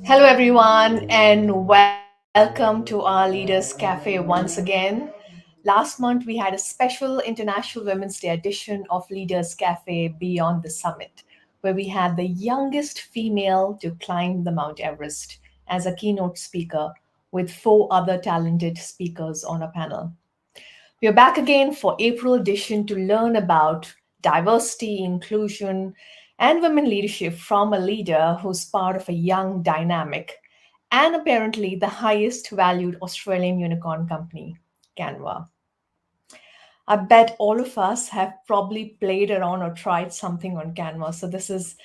Hello, everyone, and welcome to our Leaders Cafe once again. Last month, we had a special International Women's Day edition of Leaders Cafe Beyond the Summit, where we had the youngest female to climb the Mount Everest as a keynote speaker with four other talented speakers on a panel. We are back again for April edition to learn about diversity, inclusion, and women leadership from a leader who's part of a young, dynamic, and apparently the highest valued Australian unicorn company, Canva. I bet all of us have probably played around or tried something on Canva. So, this is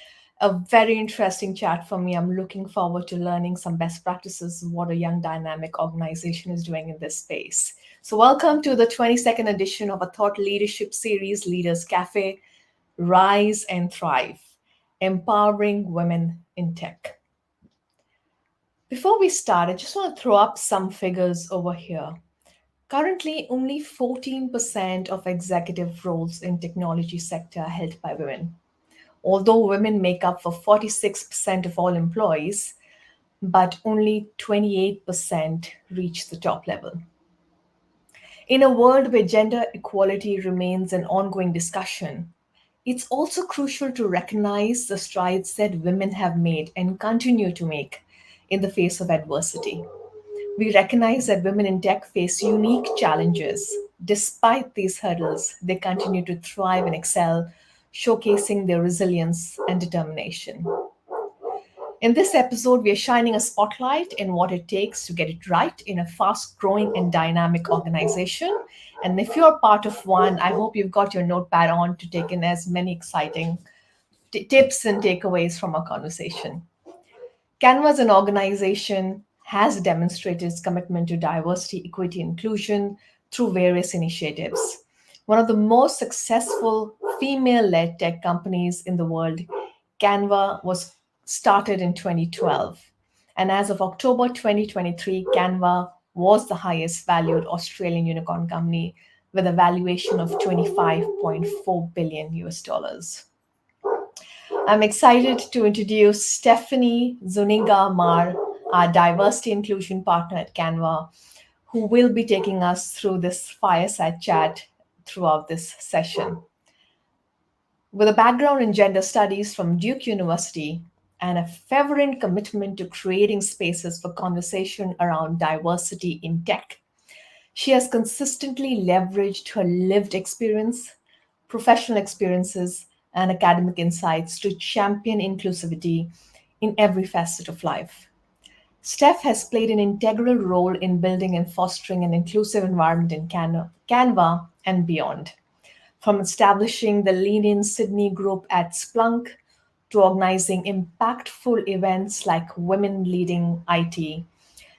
a very interesting chat for me. I'm looking forward to learning some best practices, what a young dynamic organization is doing in this space. So, welcome to the 22nd edition of a thought leadership series, Leaders Cafe Rise and Thrive, Empowering Women in Tech. Before we start, I just want to throw up some figures over here. Currently, only 14% of executive roles in technology sector are held by women. Although women make up for 46% of all employees, but only 28% reach the top level. In a world where gender equality remains an ongoing discussion, it's also crucial to recognize the strides that women have made and continue to make in the face of adversity. We recognize that women in tech face unique challenges. Despite these hurdles, they continue to thrive and excel, showcasing their resilience and determination. In this episode, we are shining a spotlight in what it takes to get it right in a fast growing and dynamic organization. And if you're part of one, I hope you've got your notepad on to take in as many exciting tips and takeaways from our conversation. Canva as an organization has demonstrated its commitment to diversity, equity, inclusion through various initiatives. One of the most successful female led tech companies in the world, Canva was started in 2012. And as of October 2023, Canva was the highest valued Australian unicorn company with a valuation of 25.4 billion US dollars. I'm excited to introduce Stephanie Zuniga Mar, our diversity inclusion partner at Canva, who will be taking us through this fireside chat throughout this session. With a background in gender studies from Duke University and a fervent commitment to creating spaces for conversation around diversity in tech, she has consistently leveraged her lived experience, professional experiences, and academic insights to champion inclusivity in every facet of life. Steph has played an integral role in building and fostering an inclusive environment in Canva and beyond. From establishing the Lean In Sydney group at Splunk to organizing impactful events like Women Leading IT,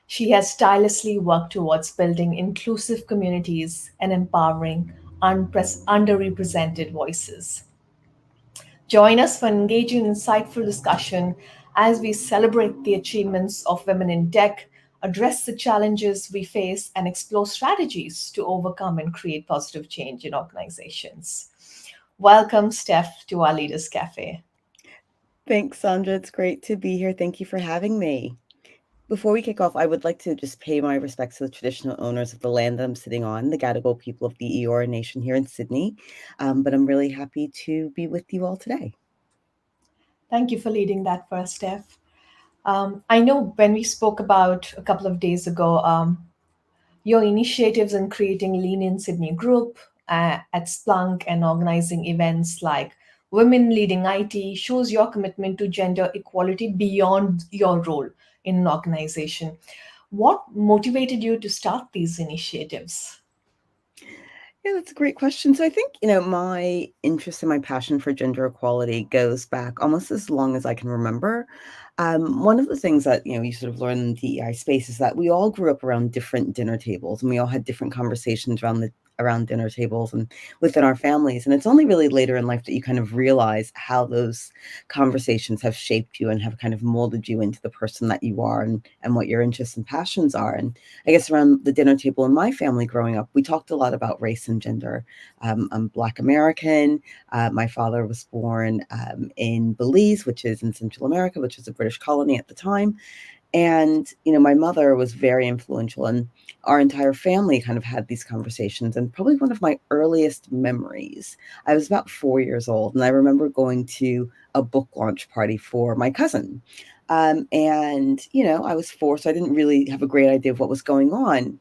she has tirelessly worked towards building inclusive communities and empowering underrepresented voices. Join us for engaging insightful discussion as we celebrate the achievements of women in tech, address the challenges we face, and explore strategies to overcome and create positive change in organizations. Welcome, Steph, to our Leaders Cafe. Thanks, Sandra. It's great to be here. Thank you for having me. Before we kick off, I would like to just pay my respects to the traditional owners of the land that I'm sitting on, the Gadigal people of the Eora Nation here in Sydney. But I'm really happy to be with you all today. Thank you for leading that for us, Steph. I know when we spoke about a couple of days ago, your initiatives in creating Lean In Sydney Group at Splunk and organizing events like Women Leading IT shows your commitment to gender equality beyond your role in an organization. What motivated you to start these initiatives? Yeah, that's a great question. So I think, my interest and my passion for gender equality goes back almost as long as I can remember. One of the things that, you sort of learn in the DEI space is that we all grew up around different dinner tables and we all had different conversations around around dinner tables and within our families. And it's only really later in life that you kind of realize how those conversations have shaped you and have kind of molded you into the person that you are, and what your interests and passions are. And I guess around the dinner table in my family growing up, we talked a lot about race and gender. I'm Black American. My father was born in Belize, which is in Central America, which was a British colony at the time. And, my mother was very influential, and our entire family kind of had these conversations. And probably one of my earliest memories, I was about 4 years old, and I remember going to a book launch party for my cousin. And, I was four, so I didn't really have a great idea of what was going on.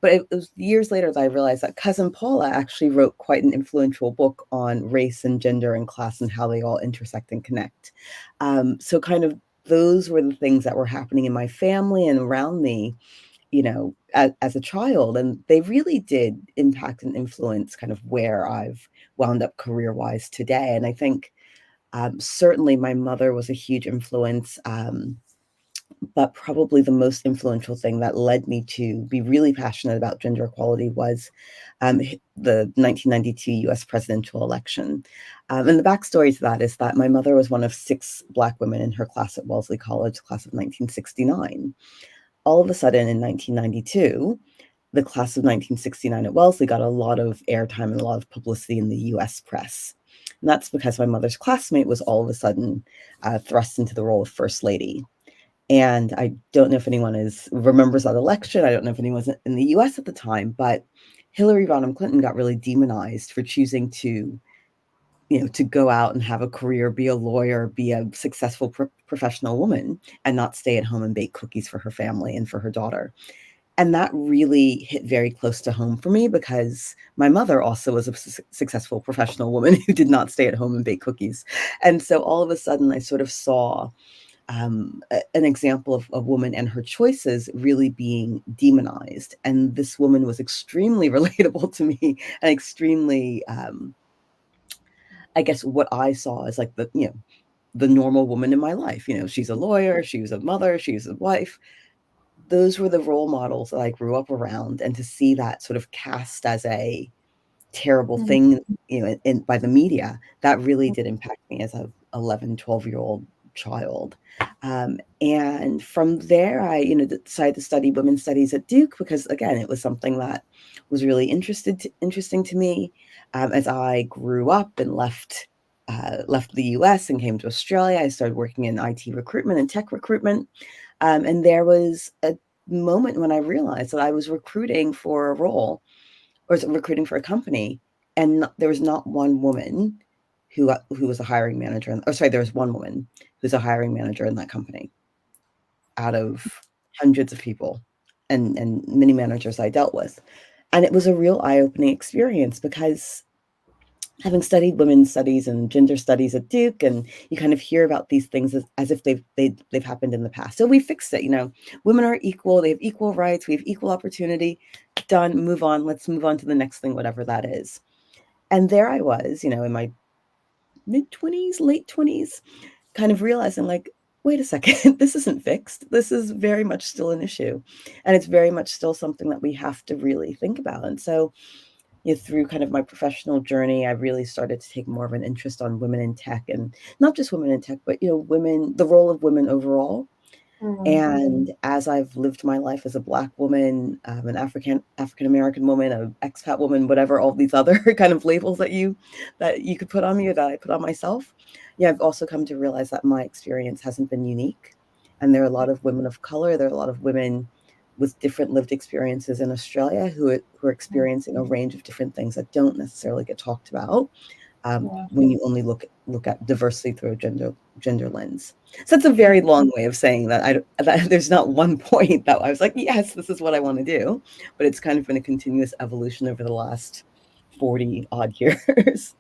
But it was years later that I realized that cousin Paula actually wrote quite an influential book on race and gender and class and how they all intersect and connect. So kind of those were the things that were happening in my family and around me, as a child. And they really did impact and influence kind of where I've wound up career wise today. And I think certainly my mother was a huge influence. But probably the most influential thing that led me to be really passionate about gender equality was the 1992 US presidential election. And the backstory to that is that my mother was one of 6 Black women in her class at Wellesley College, class of 1969. All of a sudden in 1992, the class of 1969 at Wellesley got a lot of airtime and a lot of publicity in the US press. And that's because my mother's classmate was all of a sudden thrust into the role of First Lady. And I don't know if anyone remembers that election. I don't know if anyone was in the US at the time, but Hillary Rodham Clinton got really demonized for choosing to, to go out and have a career, be a lawyer, be a successful professional woman, and not stay at home and bake cookies for her family and for her daughter. And that really hit very close to home for me because my mother also was a successful professional woman who did not stay at home and bake cookies. And so all of a sudden I sort of saw an example of a woman and her choices really being demonized. And this woman was extremely relatable to me and extremely, I guess, what I saw as like the normal woman in my life. She's a lawyer, she was a mother, she's a wife. Those were the role models that I grew up around. And to see that sort of cast as a terrible Mhm. thing, by the media, that really did impact me as a 11, 12-year-old child. And from there, I, decided to study women's studies at Duke because, again, it was something that was really interesting to me. As I grew up and left the US and came to Australia, I started working in IT recruitment and tech recruitment. And there was a moment when I realized that I was recruiting for a role or recruiting for a company, and there was not one woman who was a hiring manager. There was one woman who's a hiring manager in that company out of hundreds of people and many managers I dealt with. And it was a real eye-opening experience because having studied women's studies and gender studies at Duke, and you kind of hear about these things as if they've happened in the past. So we fixed it, women are equal, they have equal rights, we have equal opportunity. Done, move on. Let's move on to the next thing, whatever that is. And there I was, in my mid-20s, late 20s, kind of realizing like, wait a second, this isn't fixed. This is very much still an issue. And it's very much still something that we have to really think about. And so, through kind of my professional journey, I really started to take more of an interest on women in tech, and not just women in tech, but, women, the role of women overall. And as I've lived my life as a Black woman, an African American woman, an expat woman, whatever, all these other kind of labels that you could put on me or that I put on myself, I've also come to realize that my experience hasn't been unique. And there are a lot of women of color, there are a lot of women with different lived experiences in Australia who are experiencing a range of different things that don't necessarily get talked about when you only look at diversity through a gender lens. So that's a very long way of saying that there's not one point that I was like, yes, this is what I want to do, but it's kind of been a continuous evolution over the last 40 odd years.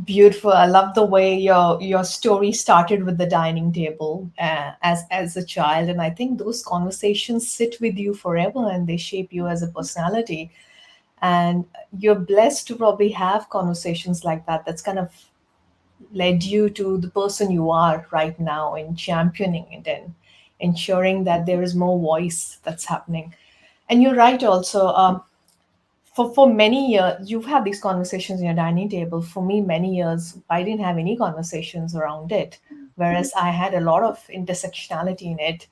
Beautiful. I love the way your story started with the dining table as a child, and I think those conversations sit with you forever and they shape you as a personality. And you're blessed to probably have conversations like that. That's kind of led you to the person you are right now in championing it and ensuring that there is more voice that's happening. And you're right also. for many years, you've had these conversations in your dining table. For me, many years, I didn't have any conversations around it, whereas I had a lot of intersectionality in it.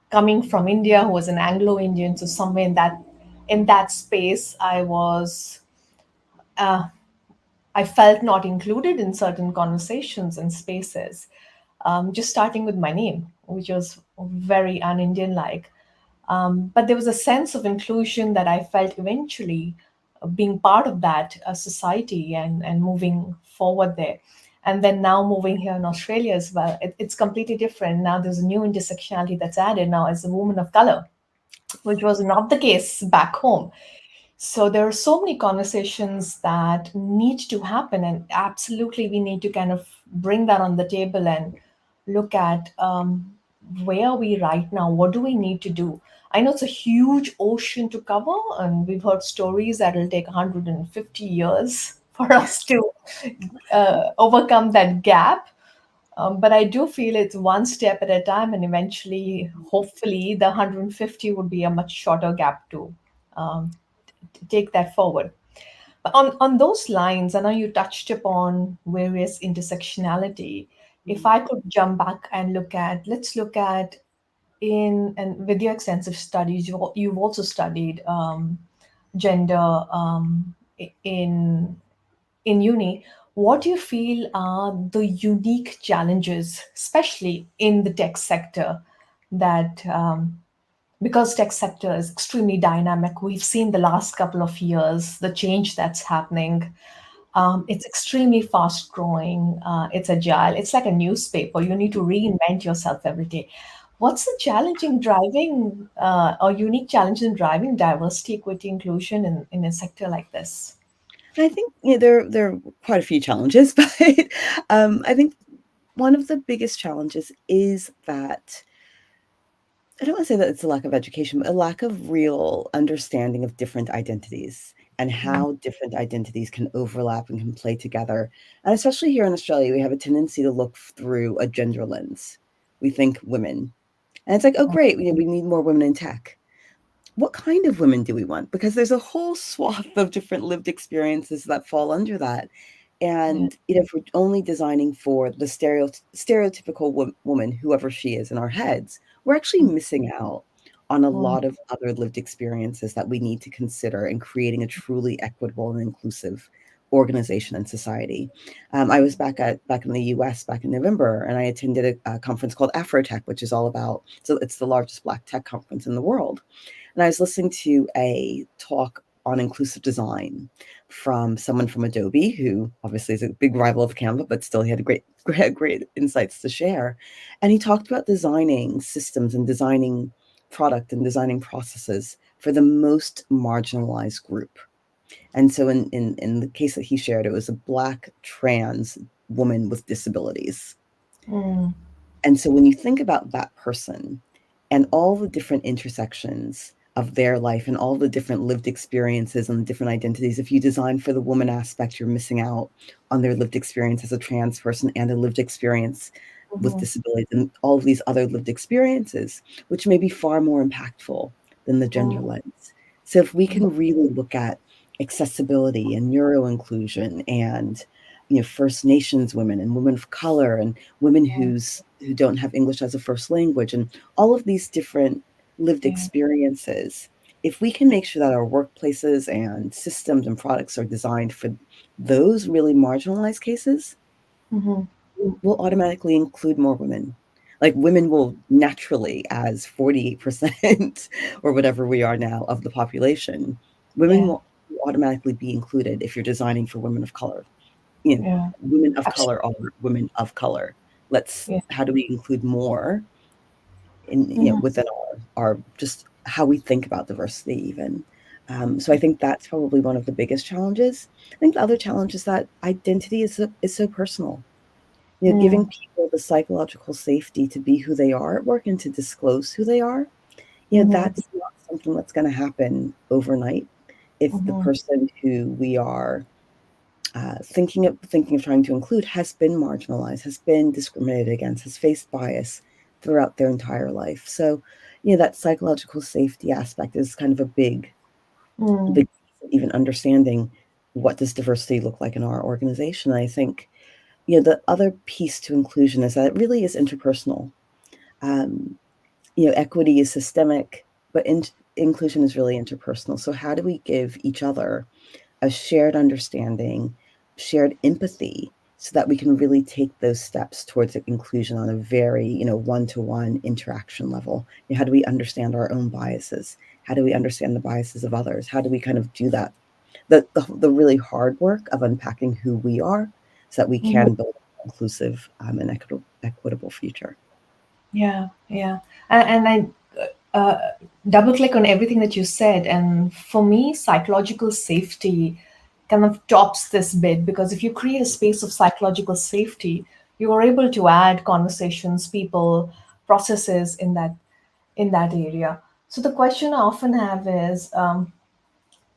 Coming from India, who was an Anglo-Indian, so somewhere in that space, uh, I felt not included in certain conversations and spaces. Just starting with my name, which was very un-Indian like. But there was a sense of inclusion that I felt eventually being part of that society and moving forward there. And then now moving here in Australia as well, it's completely different. Now there's a new intersectionality that's added now as a woman of color, which was not the case back home. So there are so many conversations that need to happen, and absolutely we need to kind of bring that on the table and look at where are we right now? What do we need to do? I know it's a huge ocean to cover, and we've heard stories that will take 150 years for us to overcome that gap. But I do feel it's one step at a time, and eventually, hopefully, the 150 would be a much shorter gap to um, take that forward. On those lines, I know you touched upon various intersectionality. If I could jump back and let's look at in and with your extensive studies, you've also studied gender in uni. What do you feel are the unique challenges, especially in the tech sector, that because tech sector is extremely dynamic, we've seen the last couple of years the change that's happening. It's extremely fast growing. It's agile. It's like a newspaper. You need to reinvent yourself every day. What's the challenge in driving or unique challenge in driving diversity, equity, inclusion in a sector like this? I think there are quite a few challenges, but I think one of the biggest challenges is that I don't want to say that it's a lack of education, but a lack of real understanding of different identities and Mm, how different identities can overlap and can play together. And especially here in Australia, we have a tendency to look through a gender lens. We think women. And it's like, oh, great, we need more women in tech. What kind of women do we want? Because there's a whole swath of different lived experiences that fall under that. yeah. And if we're only designing for the stereotypical woman, whoever she is in our heads, we're actually missing out on a Mm, lot of other lived experiences that we need to consider in creating a truly equitable and inclusive organization and society. I was back in the U.S. back in November, and I attended a conference called Afrotech, which is all about, so it's the largest Black tech conference in the world. And I was listening to a talk on inclusive design from someone from Adobe, who obviously is a big rival of Canva, but still he had great insights to share. And he talked about designing systems and designing product and designing processes for the most marginalized group. And so in the case that he shared, it was a Black trans woman with disabilities. mm, And so when you think about that person and all the different intersections of their life and all the different lived experiences and the different identities, if you design for the woman aspect, you're missing out on their lived experience as a trans person and a lived experience with mhm, disabilities and all of these other lived experiences, which may be far more impactful than the gender mm, lens. So if we mhm, can really look at accessibility and neuro inclusion and First Nations women and women of color and women who don't have English as a first language and all of these different lived yeah. experiences, if we can make sure that our workplaces and systems and products are designed for those really marginalized cases, Mhm, we'll automatically include more women. Like women will naturally, as 48% or whatever we are now of the population, women yeah. will automatically be included if you're designing for women of color. Yeah. Women of color are Absolutely. women of color. Let's Yeah. how do we include more in Mhm, within our just how we think about diversity even. So I think that's probably one of the biggest challenges. I think the other challenge is that identity is so personal. Giving mm, people the psychological safety to be who they are at work and to disclose who they are, mhm, that's not something that's going to happen overnight. If the mhm, person who we are thinking of trying to include has been marginalized, has been discriminated against, has faced bias throughout their entire life. So, that psychological safety aspect is kind of a big mm. piece even understanding what does diversity look like in our organization. I think, you know, the other piece to inclusion is that it really is interpersonal. Um, you know, equity is systemic, but inclusion is really interpersonal. So how do we give each other a shared understanding, shared empathy, so that we can really take those steps towards inclusion on a very, you know, one-to-one interaction level? You know, how do we understand our own biases? How do we understand the biases of others? How do we kind of do that? The really hard work of unpacking who we are so that we Mhm. can build an inclusive and equitable future. Yeah, yeah. And I double click on everything that you said. And for me, psychological safety kind of tops this bit, because if you create a space of psychological safety, you are able to add conversations, people, processes in that area. So the question I often have is,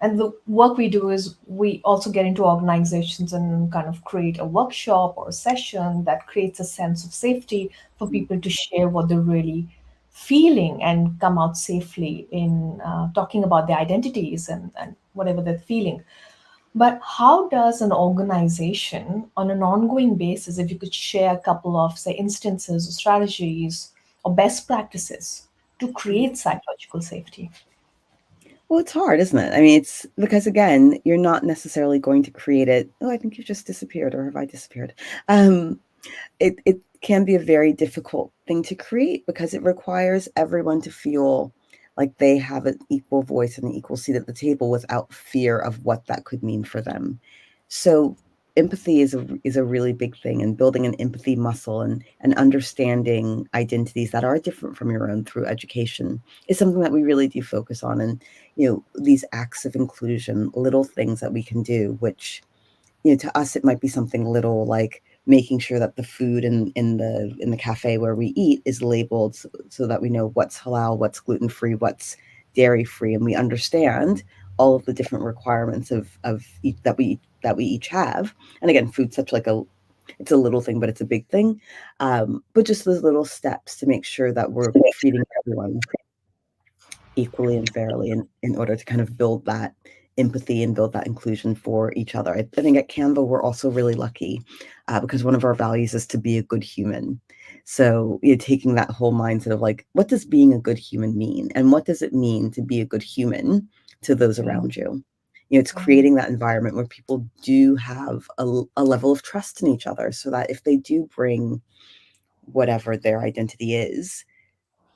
and the work we do is we also get into organizations and kind of create a workshop or a session that creates a sense of safety for people to share what they're really feeling and come out safely in talking about their identities and whatever they're feeling. But how does an organization, on an ongoing basis, if you could share a couple of, say, instances or strategies or best practices to create psychological safety? Well, it's hard, isn't it? I mean, it's because again, you're not necessarily going to create it. Oh, I think you've just disappeared, or have I disappeared? Um, it can be a very difficult thing to create because it requires everyone to feel like they have an equal voice and an equal seat at the table without fear of what that could mean for them. So empathy is a really big thing, and building an empathy muscle and understanding identities that are different from your own through education is something that we really do focus on. And you know, these acts of inclusion, little things that we can do, which, you know, to us it might be something little like making sure that the food in the cafe where we eat is labeled so that we know what's halal, what's gluten-free, what's dairy-free, and we understand all of the different requirements of each, that we each have. And again, food's such like a, it's a little thing, but it's a big thing. But just those little steps to make sure that we're treating everyone equally and fairly in order to kind of build that empathy and build that inclusion for each other. I think at Canva, we're also really lucky because one of our values is to be a good human. So, you know, taking that whole mindset of like, what does being a good human mean? And what does it mean to be a good human to those Yeah. around you? You know, it's Yeah. creating that environment where people do have a level of trust in each other so that if they do bring whatever their identity is,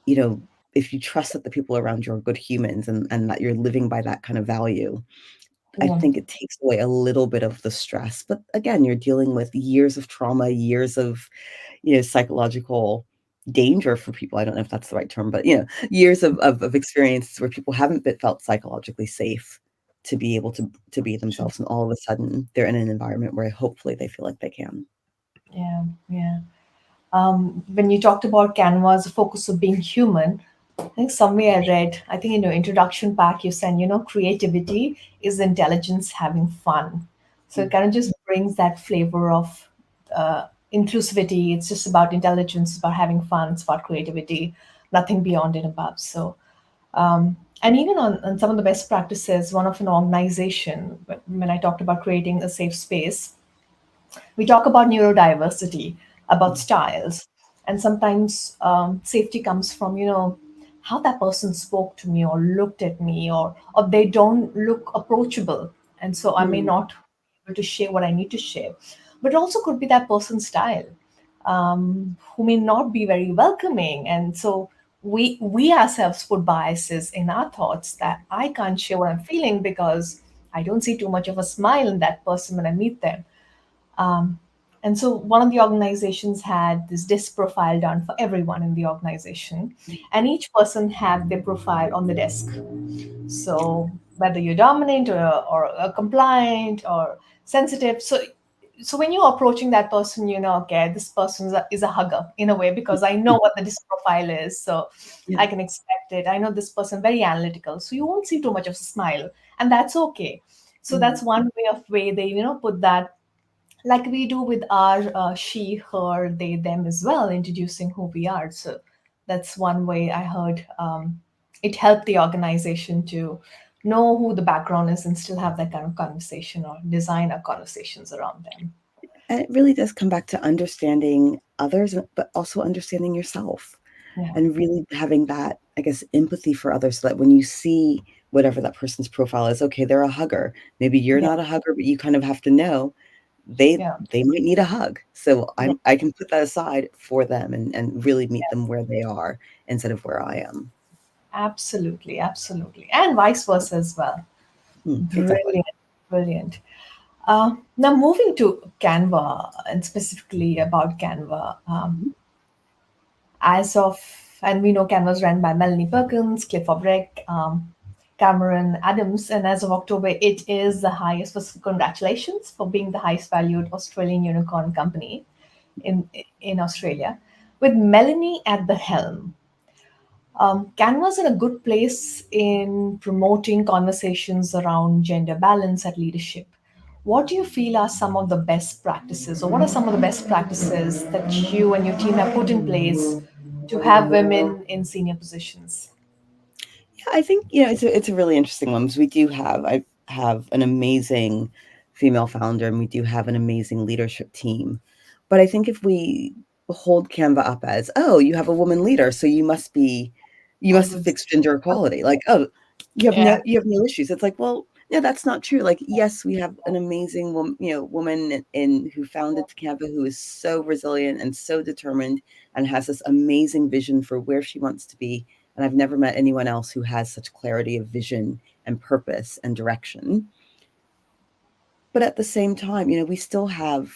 you know, if you trust that the people around you are good humans and that you're living by that kind of value, I Yeah. think it takes away a little bit of the stress. But again, you're dealing with years of trauma, years of, you know, psychological danger for people. I don't know if that's the right term, but you know, years of experiences where people haven't been, felt psychologically safe to be able to be True. themselves, and all of a sudden they're in an environment where hopefully they feel like they can. Yeah. Yeah. When you talked about Canva's focus of being human, I think somewhere I read, I think in your introduction pack, you said, creativity is intelligence having fun. So it Mm. kind of just brings that flavor of inclusivity. It's just about intelligence, it's about having fun, it's about creativity, nothing beyond and above. So, and even on some of the best practices, one of an organization, when I talked about creating a safe space, we talk about neurodiversity, about Mm. styles, and sometimes safety comes from how that person spoke to me or looked at me, or they don't look approachable, and so I may Mm. not be able to share what I need to share. But it also could be that person's style, who may not be very welcoming, and so we ourselves put biases in our thoughts that I can't share what I'm feeling because I don't see too much of a smile in that person when I meet them. um, and so one of the organizations had this disc profile done for everyone in the organization, and each person had their profile on the desk. So whether you're dominant or a compliant or sensitive, so when you're approaching that person, okay, this person is a hugger in a way because I know what the disc profile is, so Yeah. I can expect it. I know this person very analytical, so you won't see too much of a smile, and that's okay. So Mm. that's one way they put that, like we do with our she, her, they, them as well, introducing who we are. So that's one way I heard it helped the organization to know who the background is and still have that kind of conversation or design our conversations around them. And it really does come back to understanding others, but also understanding yourself Yeah, and really having that, I guess, empathy for others so that when you see whatever that person's profile is, okay, they're a hugger. Maybe you're yeah, not a hugger, but you kind of have to know yeah, they might need a hug. So yeah, I can put that aside for them and really meet them where they are instead of where I am. absolutely, absolutely. And vice versa as well. Exactly. Brilliant, brilliant. Now, moving to Canva and specifically about Canva, Mhm. as of, and we know Canva was run by Melanie Perkins, Cliff Obrick, Cameron Adams, and as of October, it is the highest. First, congratulations for being the highest valued Australian unicorn company in in Australia, with Melanie at the helm. Canva's in a good place in promoting conversations around gender balance at leadership. What do you feel are some of the best practices, or what are some of the best practices that you and your team have put in place to have women in senior positions? Yeah, I think, it's a really interesting one because I have an amazing female founder and we do have an amazing leadership team. But I think if we hold Canva up as, oh, you have a woman leader, so you All must have good. fixed gender equality. Like, oh, Yeah. you have no issues. It's like, well, no, that's not true. Like, yes, we have an amazing woman in who founded Canva who is so resilient and so determined and has this amazing vision for where she wants to be, and I've never met anyone else who has such clarity of vision and purpose and direction. But at the same time, we still have,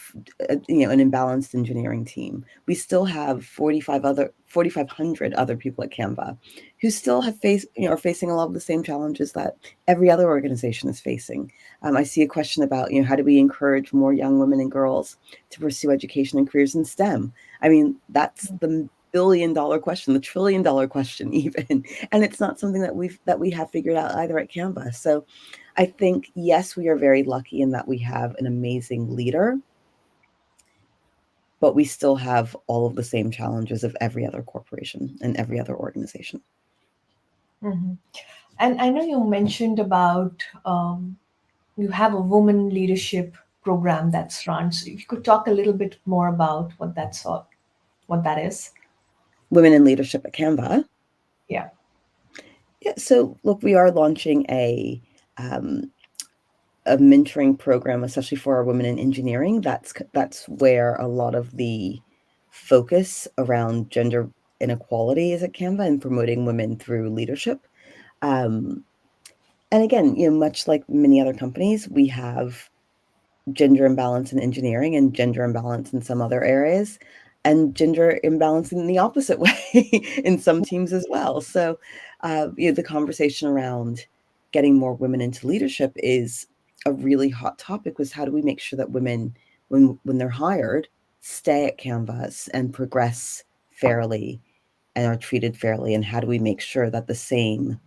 an imbalanced engineering team. We still have 4,500 other people at Canva who still are facing a lot of the same challenges that every other organization is facing. I see a question about, how do we encourage more young women and girls to pursue education and careers in STEM? I mean, that's the billion-dollar question, the trillion-dollar question even, and it's not something that we have figured out either at Canva. So I think, yes, we are very lucky in that we have an amazing leader, but we still have all of the same challenges of every other corporation and every other organization. Mhm. And I know you mentioned about you have a woman leadership program that's run. So if you could talk a little bit more about what that is. Women in leadership at Canva. Yeah. Yeah, so look, we are launching um, a mentoring program, especially for our women in engineering. That's where a lot of the focus around gender inequality is at Canva and promoting women through leadership. Um, and again, much like many other companies, we have gender imbalance in engineering and gender imbalance in some other areas, and gender imbalance in the opposite way in some teams as well. So, the conversation around getting more women into leadership is a really hot topic. Was how do we make sure that women, when they're hired, stay at Canvas and progress fairly and are treated fairly, and how do we make sure that the same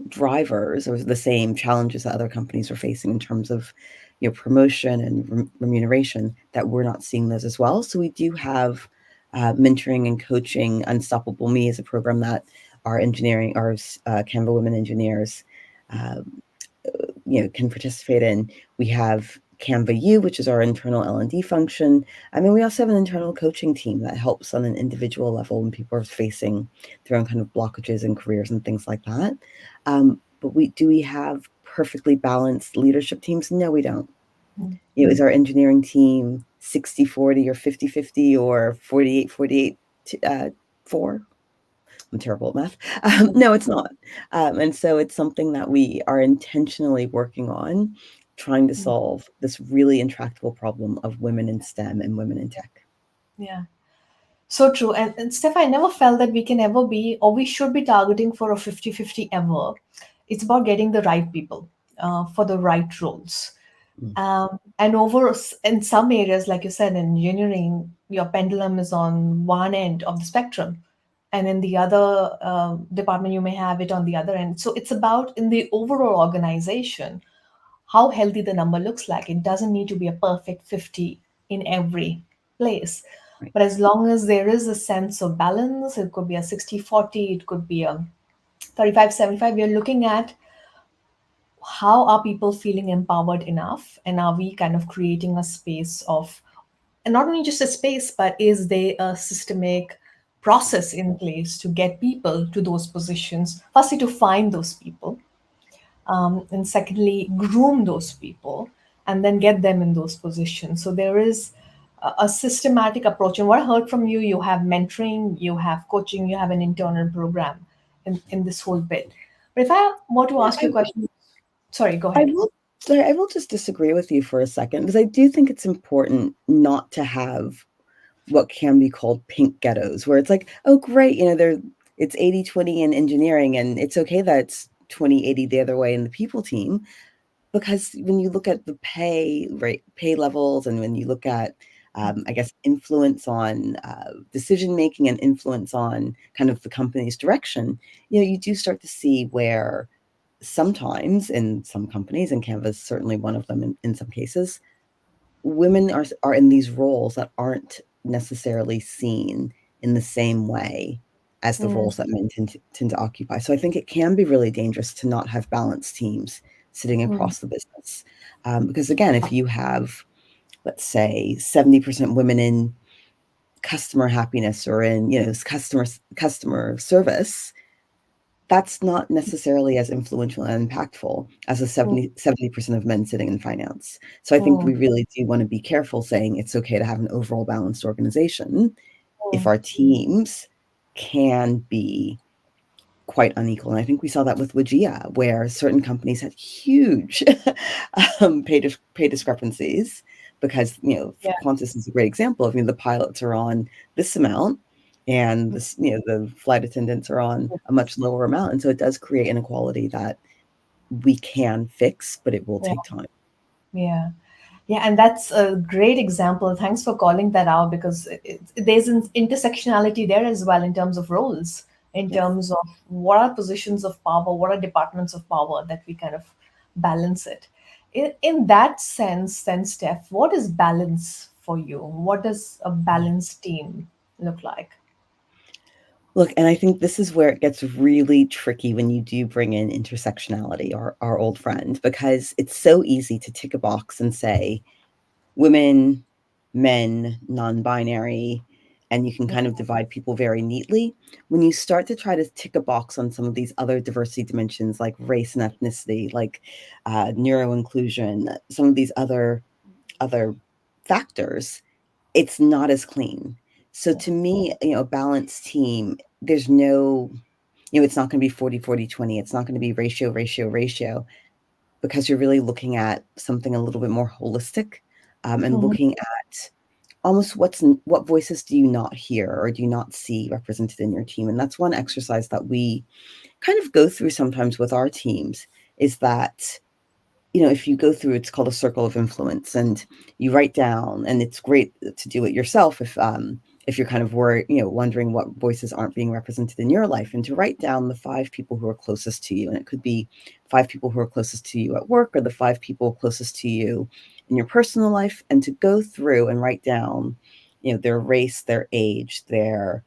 drivers or the same challenges that other companies are facing in terms of promotion and remuneration, that we're not seeing those as well. So we do have mentoring and coaching. Unstoppable Me is a program that our Canva women engineers um, can participate in. We have Canva U, which is our internal L&D function. I mean, we also have an internal coaching team that helps on an individual level when people are facing their own kind of blockages in careers and things like that. But we have perfectly balanced leadership teams? No, we don't. Is our engineering team 60-40 or 50-50 or 48-48 4? I'm terrible at math. No, it's not. And so it's something that we are intentionally working on, trying to solve this really intractable problem of women in STEM and women in tech. Yeah. So true. And Steph, I never felt that we can ever be, or we should be targeting for a 50-50 ever. It's about getting the right people for the right roles. Mm. And in some areas, like you said, in engineering, your pendulum is on one end of the spectrum. And in the other department, you may have it on the other end. So it's about in the overall organization, how healthy the number looks like. It doesn't need to be a perfect 50 in every place. Right. But as long as there is a sense of balance, it could be a 60-40, it could be a 35-75. We're looking at how are people feeling empowered enough, and are we kind of creating a space of, and not only just a space, but is there a systemic process in place to get people to those positions, firstly to find those people, and secondly groom those people and then get them in those positions. So there is a systematic approach. And what I heard from you, you have mentoring, you have coaching, you have an internal program in this whole bit. But if I were to Yeah, ask you a question, sorry, go I ahead. will sorry, I will just disagree with you for a second because I do think it's important not to have what can be called pink ghettos where it's like, oh great, it's 80-20 in engineering and it's okay that it's 20-80 the other way in the people team. Because when you look at the pay levels, and when you look at, I guess, influence on decision making and influence on kind of the company's direction, you do start to see where sometimes in some companies, and Canva is certainly one of them in some cases, women are in these roles that aren't necessarily seen in the same way as the Mm, roles that men tend to occupy. So I think it can be really dangerous to not have balanced teams sitting mm, across the business. Because again, if you have, let's say, 70% women in customer happiness or in, customer service, that's not necessarily as influential and impactful as a mm, 70% of men sitting in finance. So I think we mm, really do want to be careful saying it's okay to have an overall balanced organization if mm. our teams can be quite unequal. And I think we saw that with Wijia, where certain companies had huge pay discrepancies because, Yeah. Qantas is a great example of, the pilots are on this amount and this, the flight attendants are on a much lower amount. And so it does create inequality that we can fix, but it will Yeah. take time. Yeah. Yeah, and that's a great example. Thanks for calling that out, because there's an intersectionality there as well in terms of roles, in Yes. terms of what are positions of power, what are departments of power, that we kind of balance it. In that sense, then, Steph, what is balance for you? What does a balanced team look like? Look, and I think this is where it gets really tricky when you do bring in intersectionality, our old friend, because it's so easy to tick a box and say women, men, non-binary, and you can kind of divide people very neatly. When you start to try to tick a box on some of these other diversity dimensions like race and ethnicity, like neuro inclusion, some of these other factors, it's not as clean. So to me, a balanced team, there's no, it's not going to be 40-40-20. It's not going to be ratio, because you're really looking at something a little bit more holistic, and Mhm. looking at almost what voices do you not hear or do you not see represented in your team. And that's one exercise that we kind of go through sometimes with our teams, is that if you go through, it's called a circle of influence, and you write down, and it's great to do it yourself if you're kind of worried, wondering what voices aren't being represented in your life, and to write down the 5 people who are closest to you. And it could be 5 people who are closest to you at work, or the 5 people closest to you in your personal life, and to go through and write down, their race, their age, their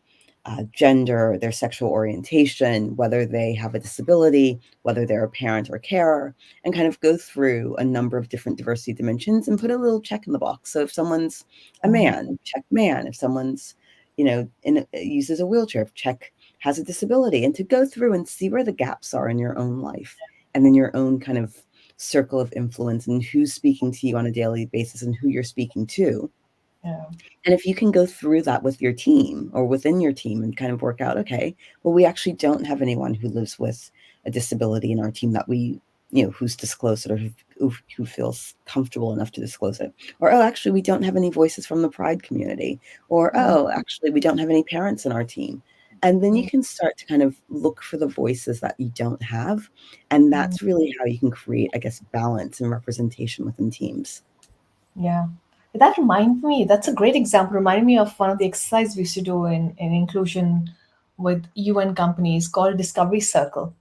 gender, their sexual orientation, whether they have a disability, whether they're a parent or carer, and kind of go through a number of different diversity dimensions and put a little check in the box. So if someone's a man, check man. If someone's, uses a wheelchair, check has a disability. And to go through and see where the gaps are in your own life and in your own kind of circle of influence, and who's speaking to you on a daily basis and who you're speaking to. Yeah. And if you can go through that with your team or within your team and kind of work out, okay, well, we actually don't have anyone who lives with a disability in our team that we, who's disclosed it, or who feels comfortable enough to disclose it. Or, oh, actually, we don't have any voices from the Pride community. Or, Mm, oh, actually, we don't have any parents in our team. And then you mm, can start to kind of look for the voices that you don't have. And mm. that's really how you can create, I guess, balance and representation within teams. Yeah. That reminds me, that's a great example. Reminded me of one of the exercises we used to do in inclusion with UN companies called Discovery Circle.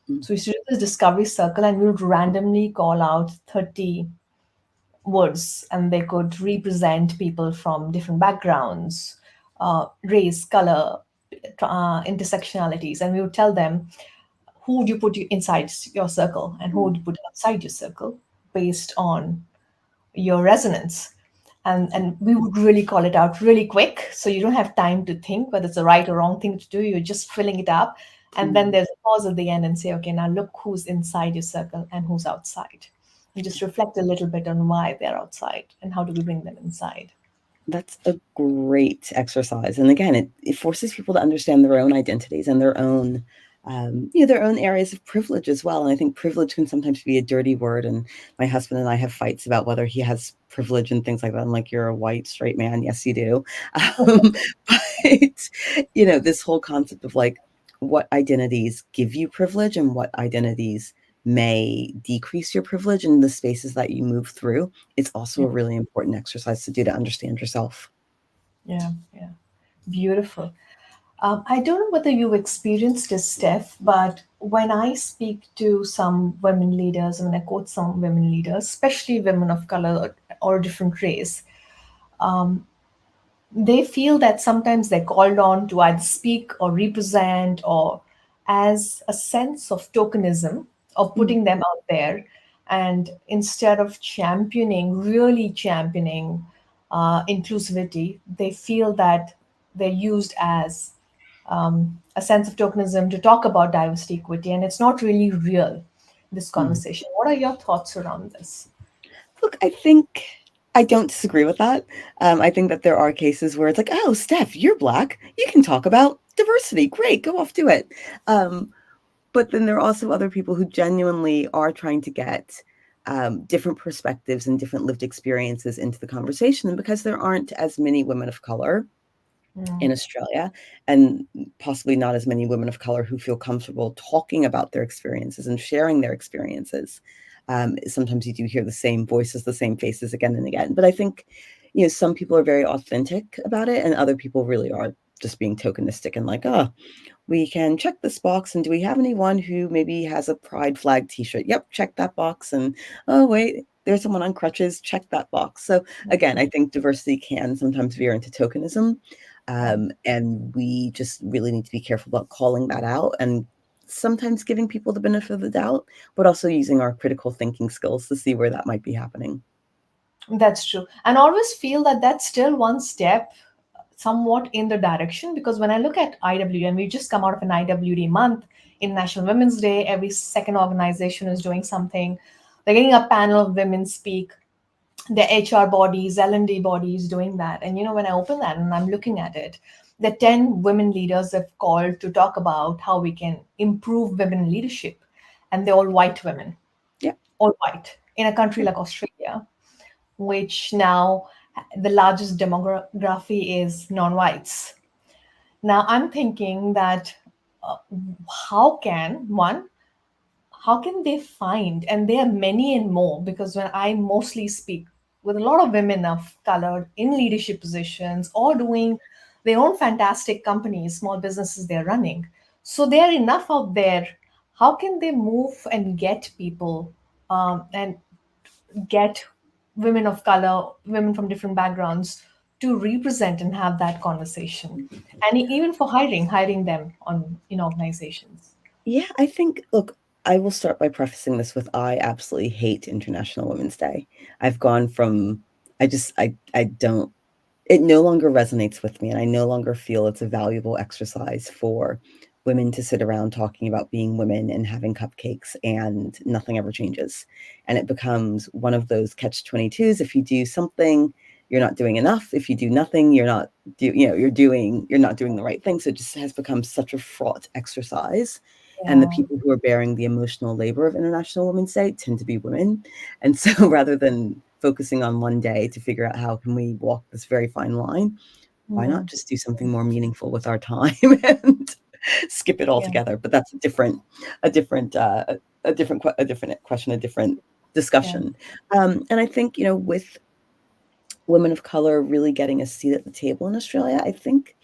Mm. So we used to do this Discovery Circle, and we would randomly call out 30 words, and they could represent people from different backgrounds, race, color, intersectionalities. And we would tell them who would you put inside your circle and who would you put outside your circle based on your resonance. And we would really call it out really quick, so you don't have time to think whether it's the right or wrong thing to do. You're just filling it up, and then there's a pause at the end and say, okay, now look who's inside your circle and who's outside, and just reflect a little bit on why they're outside and how do we bring them inside. That's a great exercise. And again, it forces people to understand their own identities and their own areas of privilege as well. And I think privilege can sometimes be a dirty word. And my husband and I have fights about whether he has privilege and things like that. I'm like, you're a white, straight man. Yes, you do. But, this whole concept of like what identities give you privilege and what identities may decrease your privilege in the spaces that you move through. It's also a really important exercise to do to understand yourself. Yeah, yeah. Beautiful. I don't know whether you've experienced this, Steph, but when I speak to some women leaders, when I quote some women leaders, especially women of color or different race, they feel that sometimes they're called on to either speak or represent or as a sense of tokenism of Mm. putting them out there. And instead of really championing inclusivity, they feel that they're used as a sense of tokenism to talk about diversity, equity, and it's not really real, this Mm. conversation. What are your thoughts around this? Look, I think I don't disagree with that. I think that there are cases where it's like, oh, Steph, you're Black. You can talk about diversity. Great, go off, do it. But then there are also other people who genuinely are trying to get different perspectives and different lived experiences into the conversation. And because there aren't as many women of color in Australia, and possibly not as many women of color who feel comfortable talking about their experiences and sharing their experiences. Sometimes you do hear the same voices, the same faces again and again. But I think, some people are very authentic about it, and other people really are just being tokenistic and like, oh, we can check this box. And do we have anyone who maybe has a pride flag t-shirt? Yep, check that box. And oh, wait, there's someone on crutches. Check that box. So again, I think diversity can sometimes veer into tokenism. And we just really need to be careful about calling that out and sometimes giving people the benefit of the doubt, but also using our critical thinking skills to see where that might be happening. That's true. And always feel that that's still one step somewhat in the direction, because when I look at IW, and we just come out of an IWD month, International Women's Day, every second organization is doing something. They're getting a panel of women speak, the HR bodies, L&D bodies doing that. And when I open that and I'm looking at it, the 10 women leaders have called to talk about how we can improve women leadership. And they're all white women, Yeah. all white, in a country like Australia, which now the largest demography is non-whites. Now I'm thinking that uh, how can one, how can they find, and there are many and more, because when I mostly speak with a lot of women of color in leadership positions or doing their own fantastic companies, small businesses they're running. So there are enough out there. How can they move and get people and get women of color, women from different backgrounds to represent and have that conversation, and even for hiring them on in organizations. Yeah, I think, look, I will start by prefacing this with I absolutely hate International Women's Day. I've gone from, I don't, it no longer resonates with me, and I no longer feel it's a valuable exercise for women to sit around talking about being women and having cupcakes and nothing ever changes. And it becomes one of those catch-22s. If you do something, you're not doing enough. If you do nothing, you're not you're not doing the right thing. So it just has become such a fraught exercise. And the Yeah, people who are bearing the emotional labor of International Women's Day tend to be women. And so rather than focusing on one day to figure out how can we walk this very fine line, why not mm, just do something more meaningful with our time and skip it yeah, altogether? But that's a different, a different question, a different yeah, discussion. And I think, with women of color really getting a seat at the table in Australia, I think,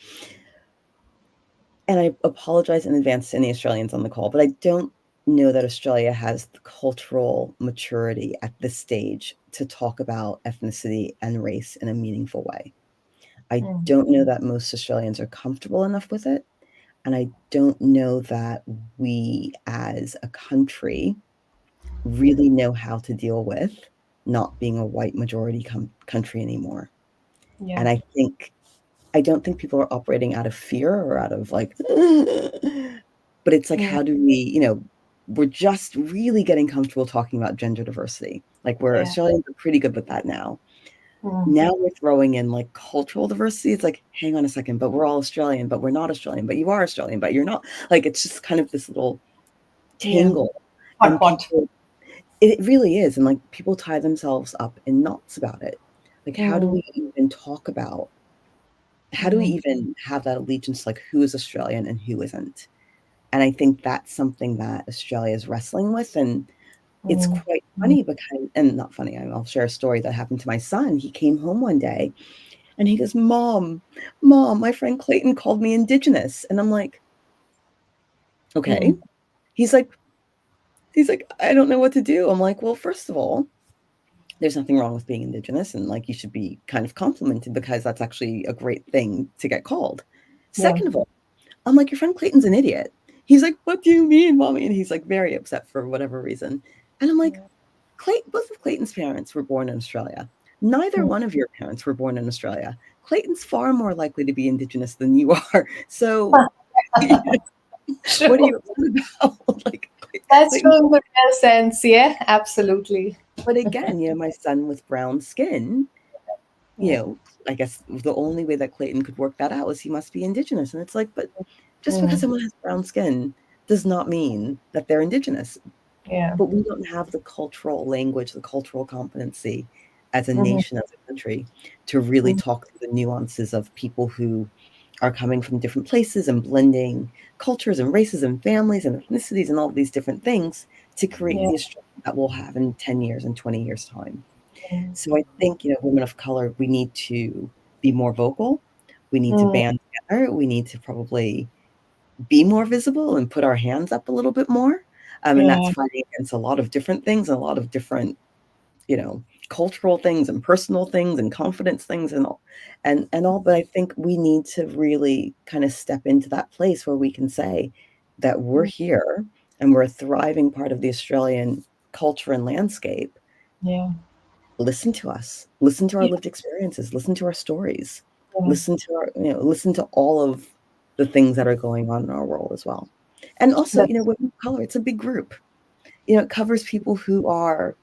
and I apologize in advance to any Australians on the call, but I don't know that Australia has the cultural maturity at this stage to talk about ethnicity and race in a meaningful way. I mm, don't know that most Australians are comfortable enough with it. And I don't know that we as a country really know how to deal with not being a white majority country anymore. Yeah. And I don't think people are operating out of fear or out of like, but it's like, Mm. how do we, we're just really getting comfortable talking about gender diversity. Like we're Yeah. Australians are pretty good with that now. Mm. Now we're throwing in like cultural diversity. It's like, hang on a second, but we're all Australian, but we're not Australian, but you are Australian, but you're not. Like it's just kind of this little Yeah. tangle. Hot And pot. people, it really is. And like people tie themselves up in knots about it. Like, how do Mm. we even talk about, how do we Mm. even have that allegiance, like who is Australian and who isn't? And I think that's something that Australia is wrestling with. And it's Mm. quite Mm. funny because, and not funny, I'll share a story that happened to my son. He came home one day and he goes, Mom, my friend Clayton called me Indigenous. And I'm like, okay. Mm. He's like, I don't know what to do. I'm like, well, first of all, there's nothing wrong with being Indigenous, and like you should be kind of complimented because that's actually a great thing to get called. Yeah. Second of all, I'm like, your friend Clayton's an idiot. He's like, what do you mean, mommy? And he's like very upset for whatever reason. And I'm like, Yeah. Both of Clayton's parents were born in Australia. Neither Mm. one of your parents were born in Australia. Clayton's far more likely to be Indigenous than you are. So what are True. you upset about? Like That's Clayton. true in the real sense. Yeah, absolutely. But again, my son with brown skin, Yeah. I guess the only way that Clayton could work that out was he must be Indigenous. And it's like, but just because Mm. someone has brown skin does not mean that they're Indigenous. Yeah. But we don't have the cultural language, the cultural competency as a Mhm. nation, as a country, to really Mhm. talk through the nuances of people who are coming from different places and blending cultures and races and families and ethnicities and all these different things to create Yeah. the Australia that we'll have in 10 years and 20 years' time. Mm. So I think, women of color, we need to be more vocal. We need to Mm. band together. We need to probably be more visible and put our hands up a little bit more. And that's Yeah. fighting against a lot of different things and a lot of different, cultural things and personal things and confidence things and all and all. But I think we need to really kind of step into that place where we can say that we're Mm. here and we're a thriving part of the Australian culture and landscape. Yeah. Listen to us, listen to our Yeah. lived experiences, listen to our stories, Yeah. listen to all of the things that are going on in our world as well. And also, That's women of color, it's a big group. It covers people who are,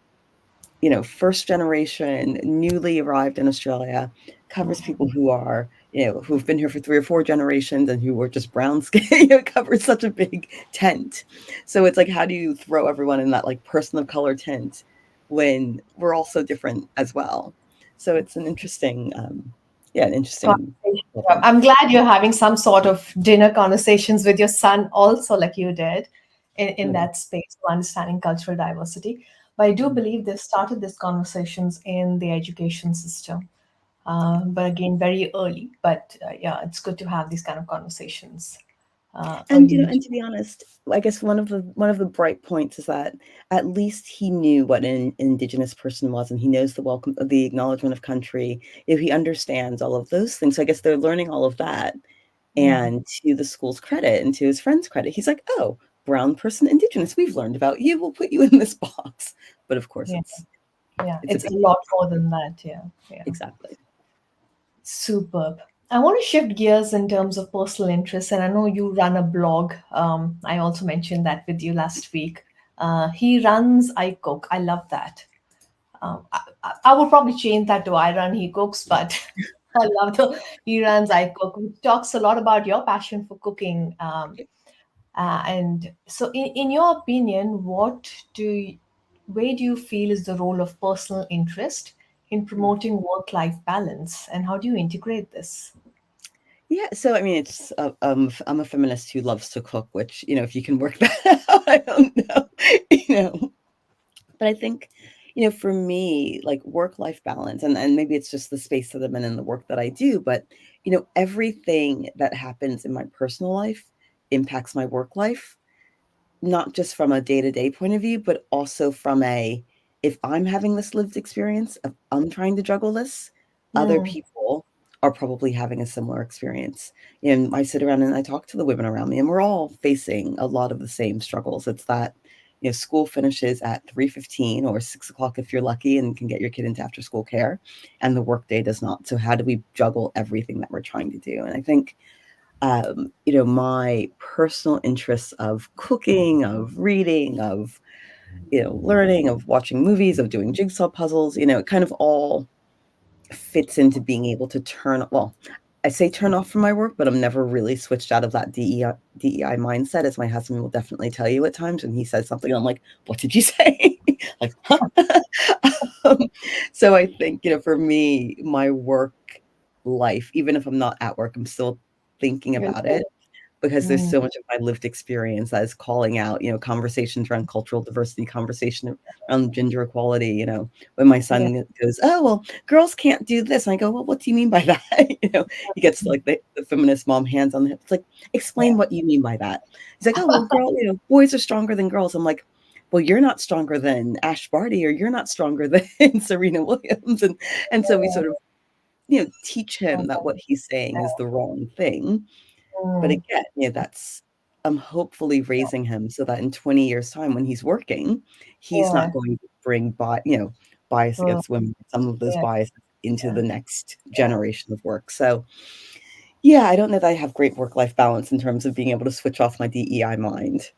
first generation, newly arrived in Australia, covers people who are, who've been here for 3 or 4 generations and who were just brown skin. It covers such a big tent. So it's like, how do you throw everyone in that like person of color tent when we're all so different as well? So it's an interesting conversation. problem. I'm glad you're having some sort of dinner conversations with your son also, like you did in Mm, that space of understanding cultural diversity. But I do mm. believe they've started these conversations in the education system. But again, very early. But yeah, it's good to have these kind of conversations And early in and to be honest, I guess one of the bright points is that at least he knew what an indigenous person was, and he knows the acknowledgement of country. If he understands all of those things, so I guess they're learning all of that. yeah, And to the school's credit and to his friend's credit, he's like, "Oh, brown person, indigenous. We've learned about you. We'll put you in this box." But of course, yeah, yeah. it's a It's big a lot more than that. Yeah, yeah. exactly. Superb. I want to shift gears in terms of personal interests, and I know you run a blog. I also mentioned that with you last week. He runs I Cook. I love that. I would probably change that to I Run He Cooks, but I love the He Runs I Cook. It talks a lot about your passion for cooking. And so, in your opinion, where do you feel is the role of personal interest in promoting work-life balance, and how do you integrate this? Yeah, so I mean, I'm a feminist who loves to cook, which if you can work that out, I don't know, you know. But I think, for me, like work-life balance, and maybe it's just the space that I'm in and the work that I do, but everything that happens in my personal life impacts my work life, not just from a day-to-day point of view, but also from if I'm having this lived experience of I'm trying to juggle this, other Mm, people are probably having a similar experience. And I sit around and I talk to the women around me, and we're all facing a lot of the same struggles. It's that, school finishes at 3:15 or 6 o'clock if you're lucky and can get your kid into after school care, and the workday does not. So how do we juggle everything that we're trying to do? And I think my personal interests of cooking, of reading, of learning, of watching movies, of doing jigsaw puzzles, it kind of all fits into being able to I say turn off from my work, but I'm never really switched out of that DEI mindset, as my husband will definitely tell you at times when he says something, I'm like, "What did you say?" Like, "Huh?" Um, so I think, for me, my work life, even if I'm not at work, I'm still thinking You're about it, because there's mm, so much of my lived experience that is calling out, conversations around cultural diversity, conversation around gender equality, when my yeah. son goes, "Oh, well, girls can't do this." And I go, "Well, what do you mean by that?" He gets like the feminist mom hands on the hip. It's like, "Explain what you mean by that." He's like, "Oh, well, boys are stronger than girls." I'm like, "Well, you're not stronger than Ash Barty, or you're not stronger than Serena Williams." And so we sort of, teach him that what he's saying is the wrong thing. But Mm, again, that's I'm hopefully raising him so that in 20 years' time when he's working, he's yeah. not going to bring bias Mm, against women, some of those yeah. biases into Yeah. the next generation of work. So, yeah, I don't know that I have great work-life balance in terms of being able to switch off my DEI mind.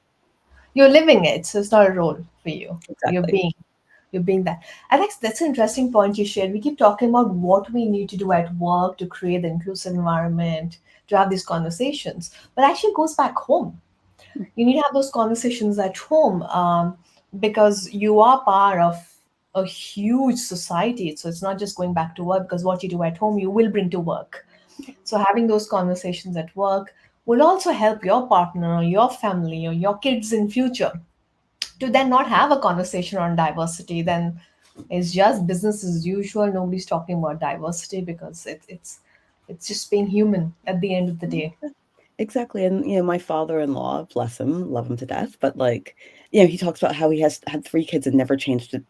You're living it, so it's not a role for you. You're Exactly. being you're being that. Alex, that's an interesting point you shared. We keep talking about what we need to do at work to create the inclusive environment, to have these conversations, but actually it goes back home. You need to have those conversations at home, because you are part of a huge society. So it's not just going back to work, because what you do at home, you will bring to work. So having those conversations at work will also help your partner or your family or your kids in future to then not have a conversation on diversity. Then it's just business as usual. Nobody's talking about diversity because it's just being human at the end of the day. Exactly, and, my father-in-law, bless him, love him to death, but, like, he talks about how he has had 3 kids and never changed a